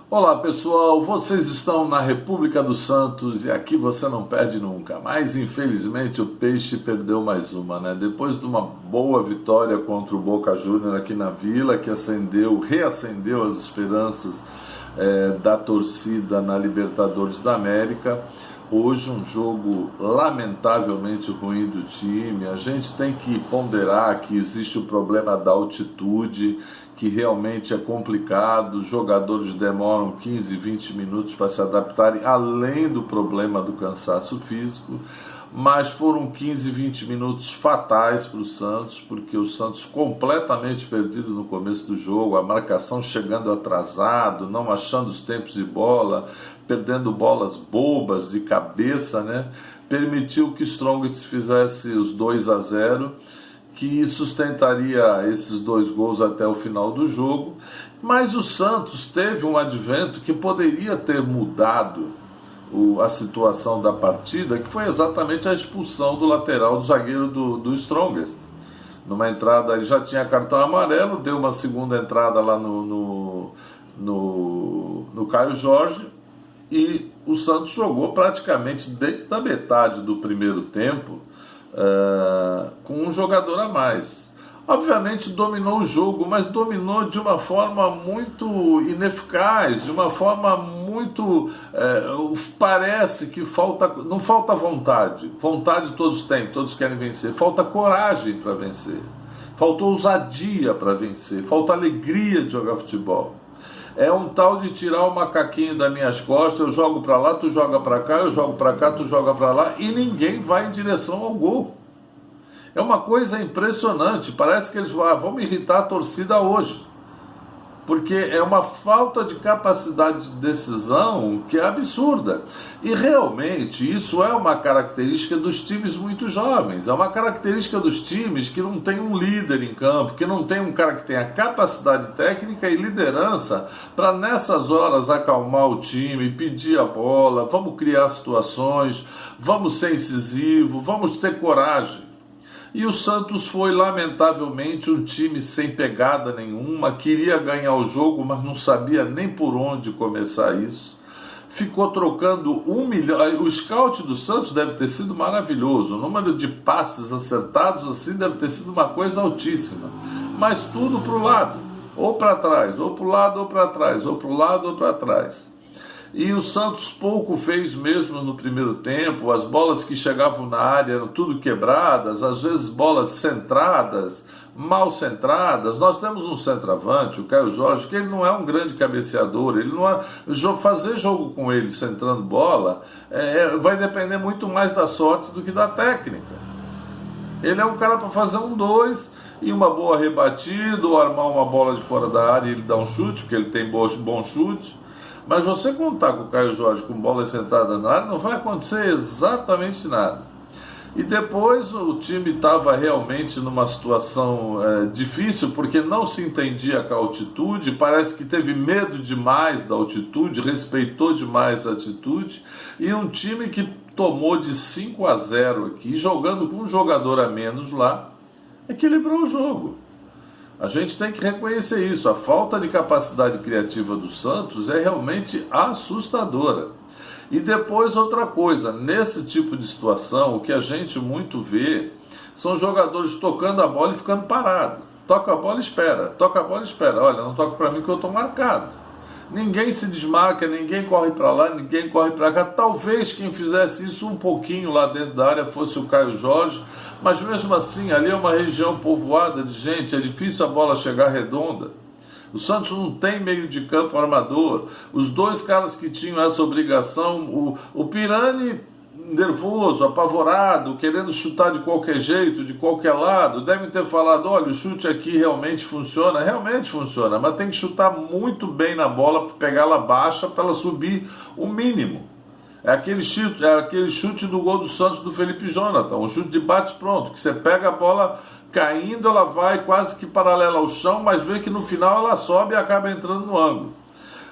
Olá pessoal, vocês estão na República dos Santos e aqui você não perde nunca. Mas infelizmente o Peixe perdeu mais uma, né? Depois de uma boa vitória contra o Boca Juniors aqui na Vila, que reacendeu as esperanças da torcida na Libertadores da América. Hoje um jogo lamentavelmente ruim do time. A gente tem que ponderar que existe o problema da altitude, que realmente é complicado, os jogadores demoram 15, 20 minutos para se adaptarem, além do problema do cansaço físico, mas foram 15, 20 minutos fatais para o Santos, porque o Santos completamente perdido no começo do jogo, a marcação chegando atrasado, não achando os tempos de bola, perdendo bolas bobas de cabeça, né? Permitiu que Strongest fizesse os 2-0, que sustentaria esses 2 gols até o final do jogo, mas o Santos teve um advento que poderia ter mudado a situação da partida, que foi exatamente a expulsão do lateral, do zagueiro do Strongest. Numa entrada, ele já tinha cartão amarelo, deu uma segunda entrada lá no Caio Jorge, e o Santos jogou praticamente desde a metade do primeiro tempo, com um jogador a mais. Obviamente dominou o jogo, mas dominou de uma forma muito ineficaz, de uma forma muito... parece que não falta vontade. Vontade todos têm, todos querem vencer. Falta coragem para vencer. Falta ousadia para vencer. Falta alegria de jogar futebol. É um tal de tirar o macaquinho das minhas costas, eu jogo para lá, tu joga para cá, eu jogo para cá, tu joga para lá, e ninguém vai em direção ao gol. É uma coisa impressionante, parece que eles vão irritar a torcida hoje, porque é uma falta de capacidade de decisão que é absurda. E realmente isso é uma característica dos times muito jovens, é uma característica dos times que não tem um líder em campo, que não tem um cara que tenha capacidade técnica e liderança para nessas horas acalmar o time, pedir a bola, vamos criar situações, vamos ser incisivo, vamos ter coragem. E o Santos foi, lamentavelmente, um time sem pegada nenhuma, queria ganhar o jogo, mas não sabia nem por onde começar isso. Ficou trocando 1 milhão... O scout do Santos deve ter sido maravilhoso, o número de passes acertados assim deve ter sido uma coisa altíssima. Mas tudo para o lado, ou para trás, ou para o lado, ou para trás, ou para o lado, ou para trás. E o Santos pouco fez mesmo no primeiro tempo, as bolas que chegavam na área eram tudo quebradas, às vezes bolas centradas, mal centradas. Nós temos um centroavante, o Caio Jorge, que ele não é um grande cabeceador, ele não é... fazer jogo com ele centrando bola vai depender muito mais da sorte do que da técnica. Ele é um cara para fazer 1-2 e uma boa rebatida, ou armar uma bola de fora da área e ele dá um chute, porque ele tem bom chute. Mas você contar com o Caio Jorge com bolas centradas na área, não vai acontecer exatamente nada. E depois o time estava realmente numa situação difícil, porque não se entendia com a altitude, parece que teve medo demais da altitude, respeitou demais a altitude, e um time que tomou de 5-0 aqui, jogando com um jogador a menos lá, equilibrou o jogo. A gente tem que reconhecer isso, a falta de capacidade criativa do Santos é realmente assustadora. E depois outra coisa, nesse tipo de situação, o que a gente muito vê são jogadores tocando a bola e ficando parado. Toca a bola e espera, olha, não toca para mim que eu estou marcado. Ninguém se desmarca, ninguém corre para lá, ninguém corre para cá. Talvez quem fizesse isso um pouquinho lá dentro da área fosse o Caio Jorge, mas mesmo assim, ali é uma região povoada de gente, é difícil a bola chegar redonda. O Santos não tem meio de campo armador. Os 2 caras que tinham essa obrigação, o Pirani nervoso, apavorado, querendo chutar de qualquer jeito, de qualquer lado, devem ter falado, olha, o chute aqui realmente funciona, mas tem que chutar muito bem na bola, pegar ela baixa para ela subir o mínimo. É aquele chute do gol do Santos do Felipe Jonathan, um chute de bate-pronto, que você pega a bola caindo, ela vai quase que paralela ao chão, mas vê que no final ela sobe e acaba entrando no ângulo.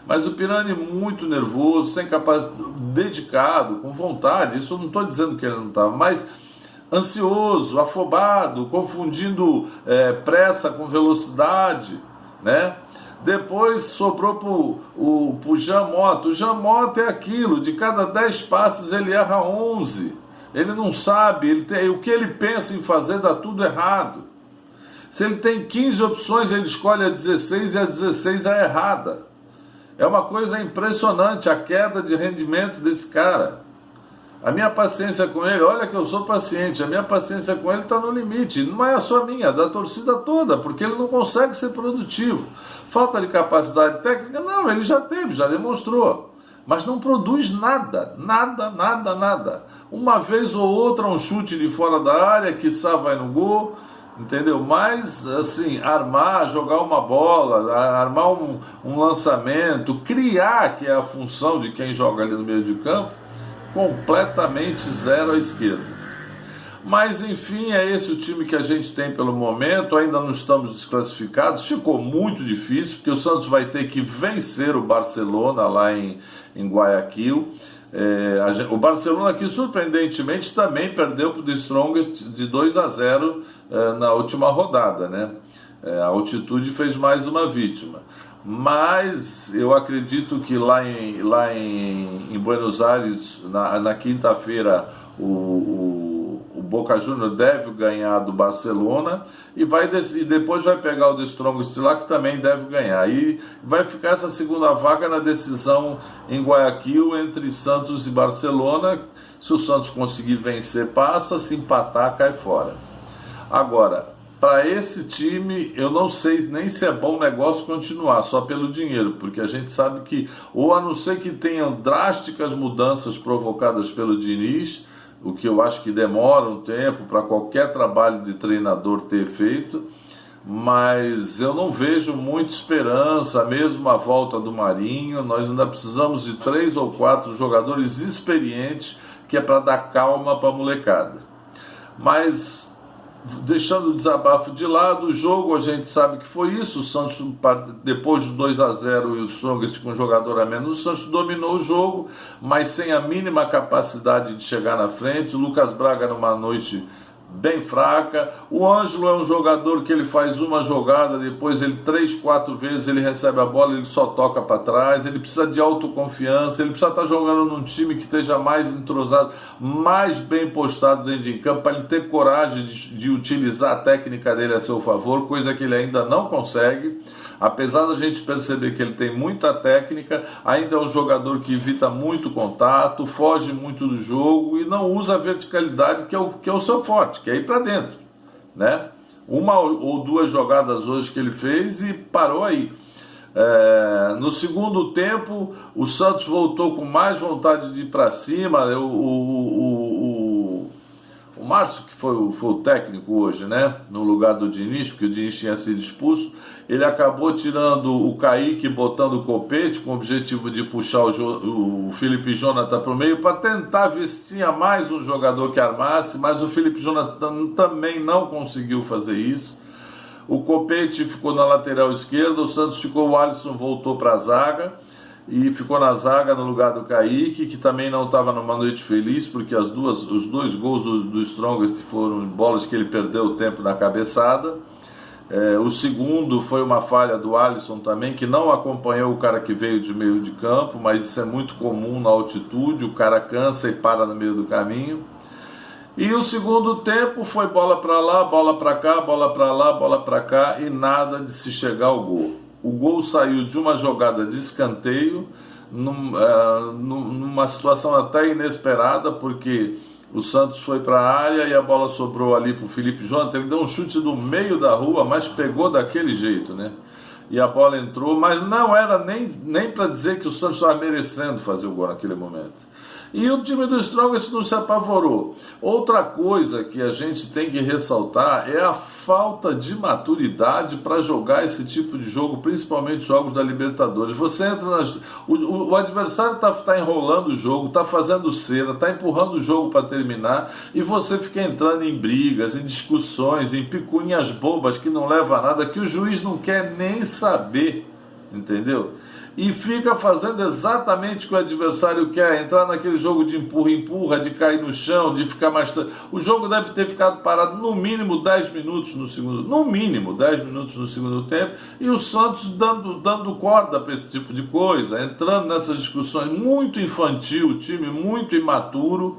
Mas o Pirani muito nervoso, sem capacidade, dedicado, com vontade, isso eu não estou dizendo que ele não estava, mas ansioso, afobado, confundindo pressa com velocidade, né? Depois sobrou pro Jean Mota. O Jean Mota é aquilo, de cada 10 passes ele erra 11. Ele não sabe, o que ele pensa em fazer dá tudo errado. Se ele tem 15 opções, ele escolhe a 16 e a 16 é errada. É uma coisa impressionante a queda de rendimento desse cara. A minha paciência com ele, olha que eu sou paciente, a minha paciência com ele está no limite. Não é só minha, é da torcida toda, porque ele não consegue ser produtivo. Falta de capacidade técnica? Não, ele já teve, já demonstrou. Mas não produz nada, nada. Uma vez ou outra um chute de fora da área, quiçá vai no gol, entendeu? Mas, assim, armar, jogar uma bola, armar um lançamento, criar, que é a função de quem joga ali no meio de campo, completamente zero à esquerda. Mas enfim, é esse o time que a gente tem pelo momento. Ainda não estamos desclassificados, ficou muito difícil, porque o Santos vai ter que vencer o Barcelona lá em Guayaquil. O Barcelona aqui, surpreendentemente, também perdeu para o The Strongest de 2-0 na última rodada, né? A altitude fez mais uma vítima. Mas eu acredito que lá em Buenos Aires, na quinta-feira, o Boca Juniors deve ganhar do Barcelona e depois vai pegar o The Strongest lá, que também deve ganhar. E vai ficar essa segunda vaga na decisão em Guayaquil entre Santos e Barcelona. Se o Santos conseguir vencer, passa; se empatar, cai fora. Agora, para esse time, eu não sei nem se é bom negócio continuar, só pelo dinheiro, porque a gente sabe que, ou a não ser que tenham drásticas mudanças provocadas pelo Diniz, o que eu acho que demora um tempo para qualquer trabalho de treinador ter efeito, mas eu não vejo muita esperança, mesmo a volta do Marinho. Nós ainda precisamos de 3 ou 4 jogadores experientes, que é para dar calma para a molecada. Mas, deixando o desabafo de lado, o jogo a gente sabe que foi isso. O Santos, depois dos 2-0 e o Strongest com um jogador a menos, o Santos dominou o jogo, mas sem a mínima capacidade de chegar na frente. O Lucas Braga numa noite bem fraca. O Ângelo é um jogador que ele faz uma jogada, depois ele 3, 4 vezes ele recebe a bola, ele só toca para trás. Ele precisa de autoconfiança, ele precisa estar jogando num time que esteja mais entrosado, mais bem postado dentro de campo, para ele ter coragem de utilizar a técnica dele a seu favor, coisa que ele ainda não consegue. Apesar da gente perceber que ele tem muita técnica, ainda é um jogador que evita muito contato, foge muito do jogo e não usa a verticalidade, que é o seu forte, que é ir para dentro, né? Uma ou 2 jogadas hoje que ele fez e parou aí. No segundo tempo, o Santos voltou com mais vontade de ir para cima. O Márcio, que foi o técnico hoje, né, no lugar do Diniz, porque o Diniz tinha sido expulso, ele acabou tirando o Kaique e botando o Copete, com o objetivo de puxar o Felipe Jonathan para o meio, para tentar ver se tinha mais um jogador que armasse, mas o Felipe Jonathan também não conseguiu fazer isso. O Copete ficou na lateral esquerda, o Santos ficou, o Alisson voltou para a zaga, e ficou na zaga no lugar do Kaique, que também não estava numa noite feliz, porque os 2 gols do Strongest foram bolas que ele perdeu o tempo na cabeçada. O segundo foi uma falha do Alisson também, que não acompanhou o cara que veio de meio de campo, mas isso é muito comum na altitude, o cara cansa e para no meio do caminho. E o segundo tempo foi bola para lá, bola para cá, bola para lá, bola para cá, e nada de se chegar ao gol. O gol saiu de uma jogada de escanteio, numa situação até inesperada, porque o Santos foi para a área e a bola sobrou ali para o Felipe Jonathan. Ele deu um chute do meio da rua, mas pegou daquele jeito, né? E a bola entrou, mas não era nem para dizer que o Santos estava merecendo fazer o gol naquele momento. E o time do Strongest não se apavorou. Outra coisa que a gente tem que ressaltar é a falta de maturidade para jogar esse tipo de jogo, principalmente jogos da Libertadores. Você entra o adversário está enrolando o jogo, está fazendo cera, está empurrando o jogo para terminar, e você fica entrando em brigas, em discussões, em picuinhas bobas que não levam a nada, que o juiz não quer nem saber. entendeu? E fica fazendo exatamente o que o adversário quer, entrar naquele jogo de empurra-empurra, de cair no chão, de ficar mais... O jogo deve ter ficado parado no mínimo 10 minutos no segundo... No mínimo 10 minutos no segundo tempo, e o Santos dando corda para esse tipo de coisa, entrando nessas discussões muito infantil, o time muito imaturo,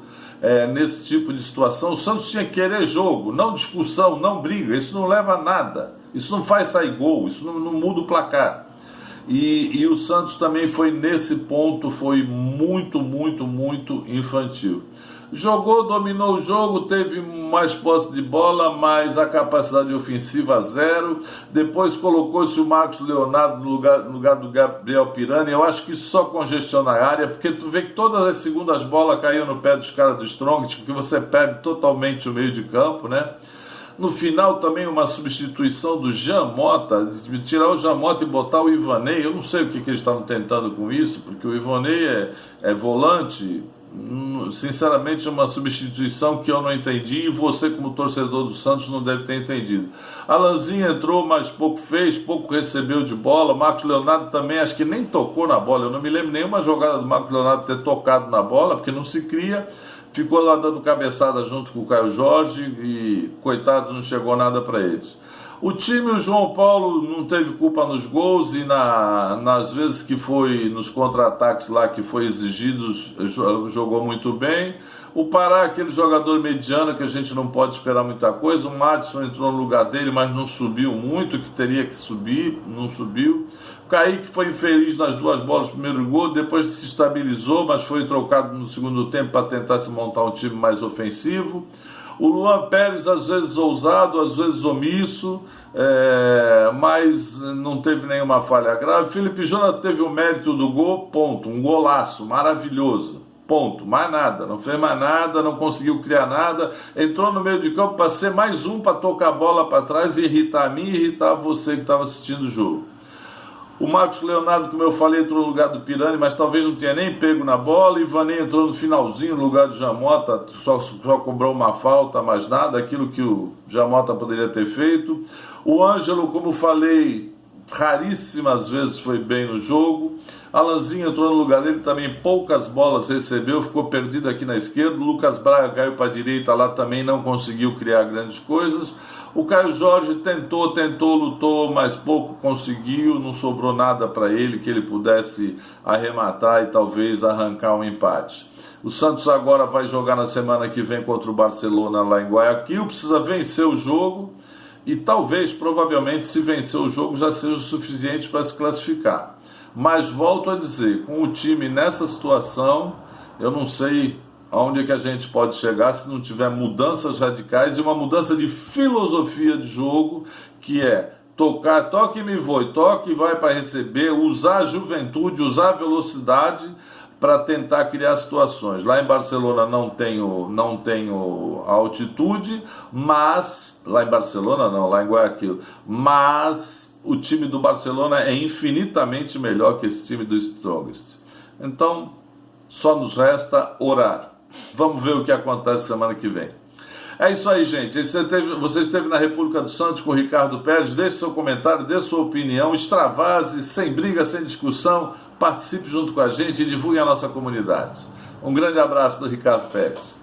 nesse tipo de situação. O Santos tinha que querer jogo, não discussão, não briga, isso não leva a nada, isso não faz sair gol, isso não muda o placar. E o Santos também foi nesse ponto, foi muito infantil. Jogou, dominou o jogo, teve mais posse de bola, mas a capacidade ofensiva zero. Depois colocou-se o Marcos Leonardo no lugar do Gabriel Pirani. Eu acho que isso só congestiona a área, porque tu vê que todas as segundas bolas caíam no pé dos caras do Strongest, porque você perde totalmente o meio de campo, né? No final também uma substituição do Jean Mota, de tirar o Jean Mota e botar o Ivanei. Eu não sei o que eles estavam tentando com isso, porque o Ivanei é volante. Sinceramente, é uma substituição que eu não entendi, e você, como torcedor do Santos, não deve ter entendido. Alanzinho entrou, mas pouco fez, pouco recebeu de bola. Marcos Leonardo também, acho que nem tocou na bola. Eu não me lembro nenhuma jogada do Marcos Leonardo ter tocado na bola, porque não se cria. Ficou lá dando cabeçada junto com o Caio Jorge e, coitado, não chegou nada para eles. O time, o João Paulo não teve culpa nos gols, e nas vezes que foi nos contra-ataques lá que foi exigidos, jogou muito bem. O Pará, aquele jogador mediano que a gente não pode esperar muita coisa. O Madison entrou no lugar dele, mas não subiu muito, que teria que subir, não subiu. O Kaique foi infeliz nas duas bolas do primeiro gol, depois se estabilizou, mas foi trocado no segundo tempo para tentar se montar um time mais ofensivo. O Luan Pérez, às vezes ousado, às vezes omisso, mas não teve nenhuma falha grave. Felipe Jonathan teve o mérito do gol, ponto, um golaço maravilhoso, ponto, mais nada, não fez mais nada, não conseguiu criar nada, entrou no meio de campo para ser mais um, para tocar a bola para trás e irritar a mim e irritar você que estava assistindo o jogo. O Marcos Leonardo, como eu falei, entrou no lugar do Pirani, mas talvez não tenha nem pego na bola. Ivanei entrou no finalzinho no lugar do Jamota, só cobrou uma falta, mais nada, aquilo que o Jamota poderia ter feito. O Ângelo, como falei, raríssimas vezes foi bem no jogo. Alanzinho entrou no lugar dele, também poucas bolas recebeu, ficou perdido aqui na esquerda. O Lucas Braga caiu para a direita, lá também não conseguiu criar grandes coisas. O Caio Jorge tentou, lutou, mas pouco conseguiu, não sobrou nada para ele que ele pudesse arrematar e talvez arrancar um empate. O Santos agora vai jogar na semana que vem contra o Barcelona lá em Guayaquil, precisa vencer o jogo e talvez, provavelmente, se vencer o jogo já seja o suficiente para se classificar. Mas volto a dizer, com o time nessa situação, eu não sei aonde é que a gente pode chegar se não tiver mudanças radicais e uma mudança de filosofia de jogo, que é tocar, toque e me voe, toque e vai para receber, usar a juventude, usar a velocidade para tentar criar situações. Lá em Barcelona não tenho altitude, mas lá em Barcelona não, lá em Guayaquil, mas o time do Barcelona é infinitamente melhor que esse time do Strongest. Então, só nos resta orar. Vamos ver o que acontece semana que vem. É isso aí, gente. Você esteve na República do Santos com o Ricardo Pérez. Deixe seu comentário, dê sua opinião, extravase, sem briga, sem discussão. Participe junto com a gente e divulgue a nossa comunidade. Um grande abraço do Ricardo Pérez.